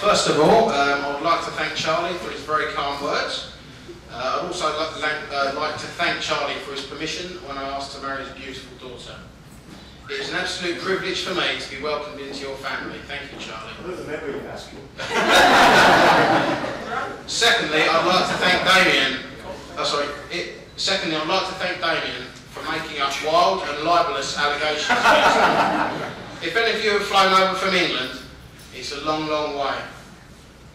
First of all, I would like to thank Charlie for his very kind words. I'd also like to thank Charlie for his permission when I asked to marry his beautiful daughter. It is an absolute privilege for me to be welcomed into your family. Thank you, Charlie. Secondly, I'd like to thank Damien. Secondly, I'd like to thank Damien for making up wild and libellous allegations. If any of you have flown over from England, it's a long, long way.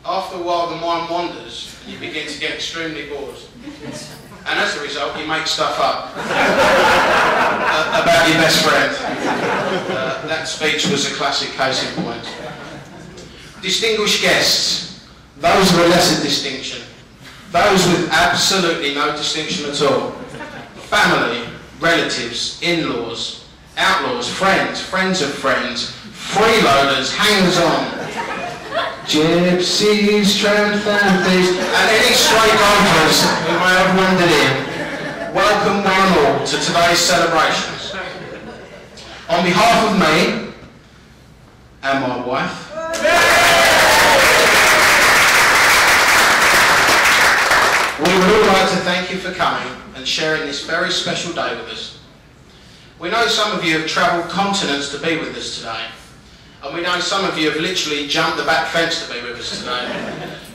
After a while, the mind wanders and you begin to get extremely bored. And as a result, you make stuff up about your best friend. That speech was a classic case in point. Distinguished guests, those of a lesser distinction, those with absolutely no distinction at all, family, relatives, in-laws, outlaws, friends, friends of friends, freeloaders, hangers-on, gypsies, tramp thieves, and any stray golfers who may have wandered in. Welcome one and all to today's celebrations. On behalf of me and my wife, we would all like to thank you for coming and sharing this very special day with us. We know some of you have travelled continents to be with us today. And we know some of you have literally jumped the back fence to be with us today.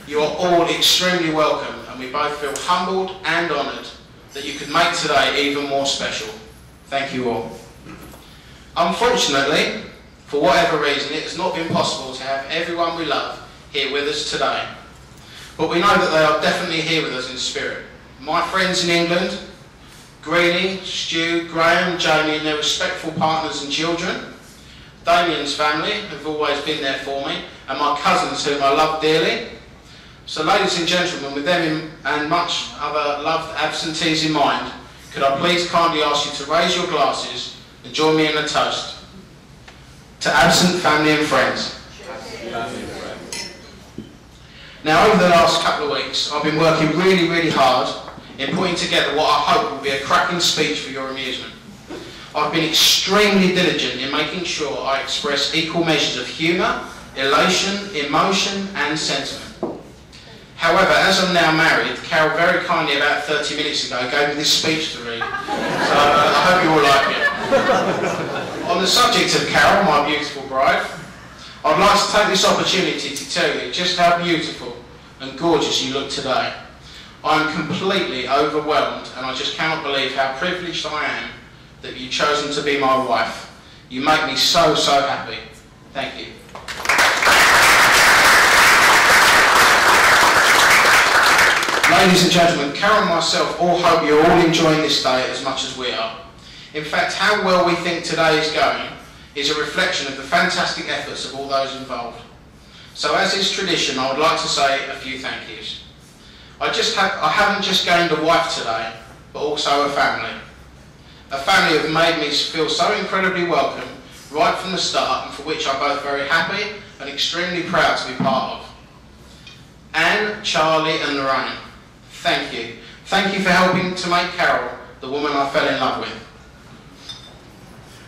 You are all extremely welcome, and we both feel humbled and honoured that you could make today even more special. Thank you all. Unfortunately, for whatever reason, it has not been possible to have everyone we love here with us today. But we know that they are definitely here with us in spirit. My friends in England, Greenie, Stu, Graham, Jamie and their respectful partners and children, Damien's family have always been there for me, and my cousins whom I love dearly. So ladies and gentlemen, with them and much other loved absentees in mind, could I please kindly ask you to raise your glasses and join me in a toast to absent family and friends. Now over the last couple of weeks I've been working really, really hard in putting together what I hope will be a cracking speech for your amusement. I've been extremely diligent in making sure I express equal measures of humour, elation, emotion and sentiment. However, as I'm now married, Carol very kindly about 30 minutes ago gave me this speech to read, so I hope you all like it. On the subject of Carol, my beautiful bride, I'd like to take this opportunity to tell you just how beautiful and gorgeous you look today. I'm completely overwhelmed and I just cannot believe how privileged I am that you've chosen to be my wife. You make me so, so happy. Thank you. Ladies and gentlemen, Carol and myself all hope you're all enjoying this day as much as we are. In fact, how well we think today is going is a reflection of the fantastic efforts of all those involved. So as is tradition, I would like to say a few thank yous. I haven't just gained a wife today, but also a family. A family who have made me feel so incredibly welcome right from the start, and for which I'm both very happy and extremely proud to be part of. Anne, Charlie and Lorraine, thank you. Thank you for helping to make Carol the woman I fell in love with.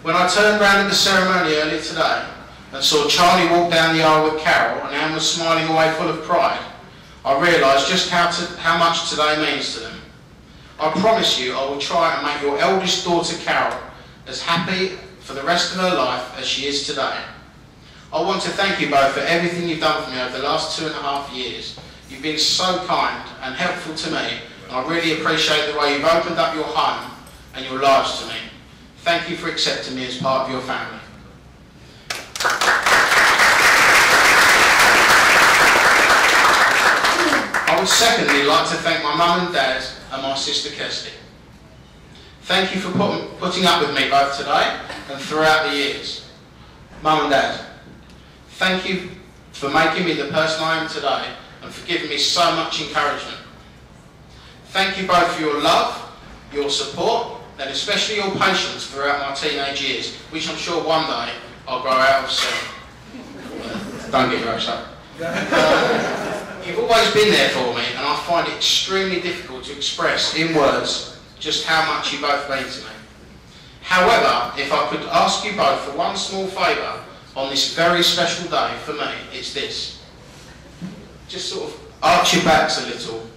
When I turned round at the ceremony earlier today and saw Charlie walk down the aisle with Carol and Anne was smiling away full of pride, I realised just how much today means to them. I promise you I will try and make your eldest daughter Carol as happy for the rest of her life as she is today. I want to thank you both for everything you've done for me over the last 2.5 years. You've been so kind and helpful to me, and I really appreciate the way you've opened up your home and your lives to me. Thank you for accepting me as part of your family. I would secondly like to thank my mum and dad and my sister Kirsty. Thank you for putting up with me both today and throughout the years. Mum and Dad, thank you for making me the person I am today and for giving me so much encouragement. Thank you both for your love, your support and especially your patience throughout my teenage years, which I'm sure one day I'll grow out of soon. Don't get your hopes up. You've always been there for me, and I find it extremely difficult to express in words just how much you both mean to me. However, if I could ask you both for one small favour on this very special day for me, it's this. just sort of arch your backs a little,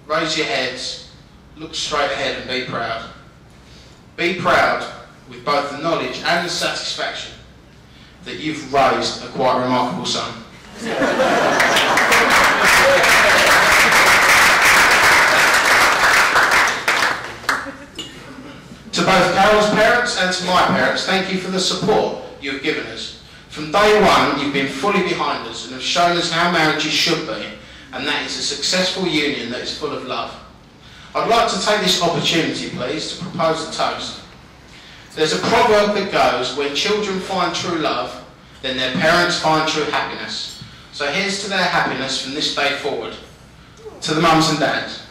raise your heads, look straight ahead and be proud. Be proud with both the knowledge and the satisfaction that you've raised a quite remarkable son. To both Carol's parents and to my parents, thank you for the support you have given us. From day one, you've been fully behind us and have shown us how marriages should be, and that is a successful union that is full of love. I'd like to take this opportunity, please, to propose a toast. There's a proverb that goes, when children find true love, then their parents find true happiness. So here's to their happiness from this day forward. To the mums and dads.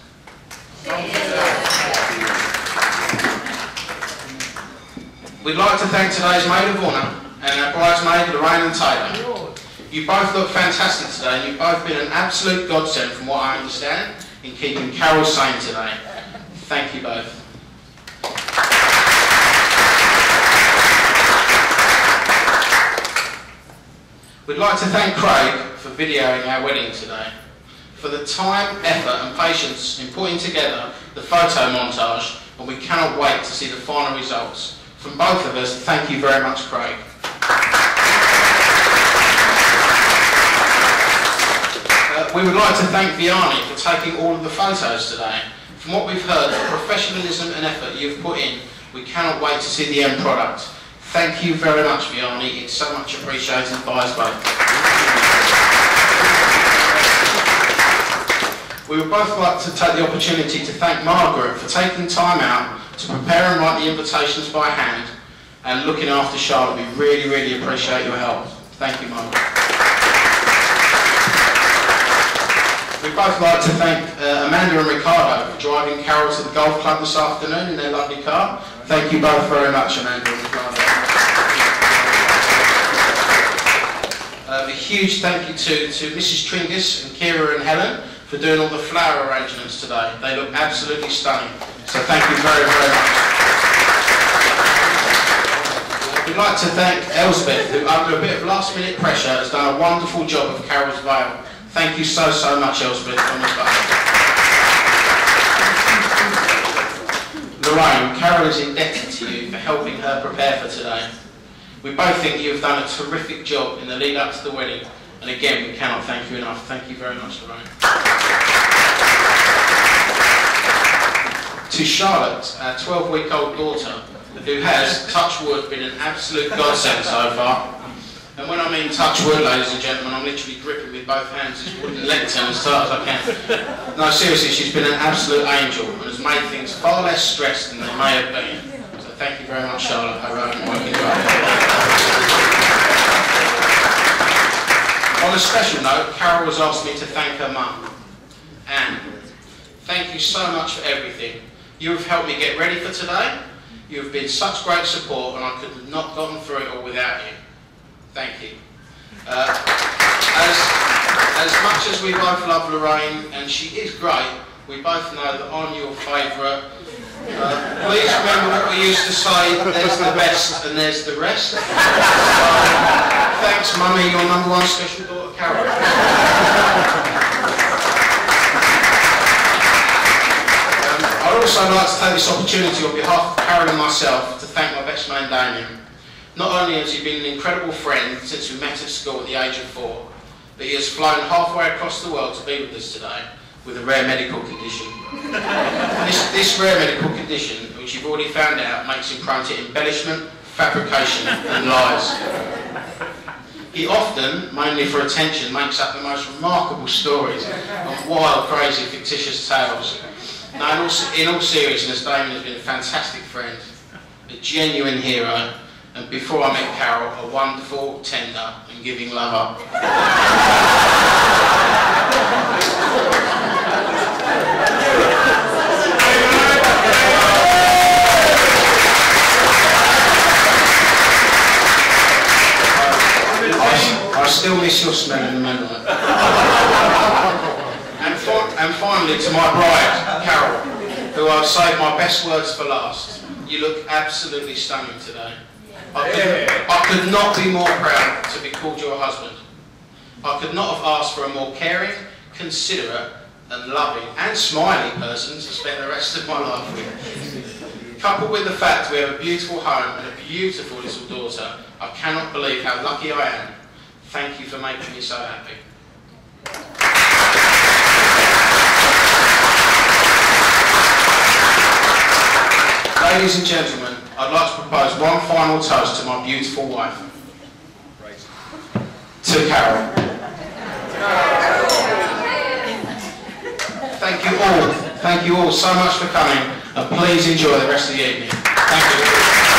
We'd like to thank today's maid of honour and our bridesmaid Lorraine and Taylor. You both look fantastic today, and you've both been an absolute godsend from what I understand in keeping Carol sane today. Thank you both. We'd like to thank Craig for videoing our wedding today, for the time, effort and patience in putting together the photo montage, and we cannot wait to see the final results. From both of us, thank you very much, Craig. We would like to thank Vianney for taking all of the photos today. From what we've heard, the professionalism and effort you've put in, we cannot wait to see the end product. Thank you very much, Vianney. It's so much appreciated by us both. We would both like to take the opportunity to thank Margaret for taking time out to prepare and write the invitations by hand and looking after Charlotte. We really, really appreciate your help. Thank you, Margaret. We'd both like to thank Amanda and Ricardo for driving Carol to the golf club this afternoon in their lovely car. Thank you both very much, Amanda and Ricardo. A huge thank you to Mrs. Tringus and Kira and Helen for doing all the flower arrangements today. They look absolutely stunning. So thank you very, very much. We'd like to thank Elspeth, who under a bit of last minute pressure has done a wonderful job of Carol's veil. Thank you so, so much, Elspeth, from us both. Lorraine, Carol is indebted to you for helping her prepare for today. We both think you have done a terrific job in the lead up to the wedding, and again, we cannot thank you enough. Thank you very much, Lorraine. To Charlotte, our 12-week-old daughter, who has, touch wood, been an absolute godsend so far. And when I mean touch wood, ladies and gentlemen, I'm literally gripping with both hands this wooden lectern as tight as I can. No, seriously, she's been an absolute angel and has made things far less stressed than they may have been. So thank you very much, Charlotte. I hope I've been working well. On a special note, Carol has asked me to thank her mum. Anne, thank you so much for everything. You have helped me get ready for today. You have been such great support, and I could have not gotten through it all without you. Thank you. As much as we both love Lorraine, and she is great, we both know that I'm your favourite. Please remember what we used to say, there's the best and there's the rest. Thanks, Mummy, your #1 special daughter, Carol. I'd also like to take this opportunity on behalf of Carol and myself to thank my best man, Damien. Not only has he been an incredible friend since we met at school at the age of 4, but he has flown halfway across the world to be with us today with a rare medical condition. This rare medical condition, which you've already found out, makes him prone to embellishment, fabrication and lies. He often, mainly for attention, makes up the most remarkable stories of wild, crazy, fictitious tales. Now, in all seriousness, Damien has been a fantastic friend, a genuine hero, and before I met Carol, a wonderful, tender and giving lover. I still miss your smell in the moonlight. And finally, to my bride, Carol, who I've saved my best words for last. You look absolutely stunning today. I could not be more proud to be called your husband. I could not have asked for a more caring, considerate and loving and smiling person to spend the rest of my life with. Coupled with the fact we have a beautiful home and a beautiful little daughter, I cannot believe how lucky I am. Thank you for making me so happy. Ladies and gentlemen, I'd like to propose one final toast to my beautiful wife. To Carol. Thank you all so much for coming, and please enjoy the rest of the evening. Thank you.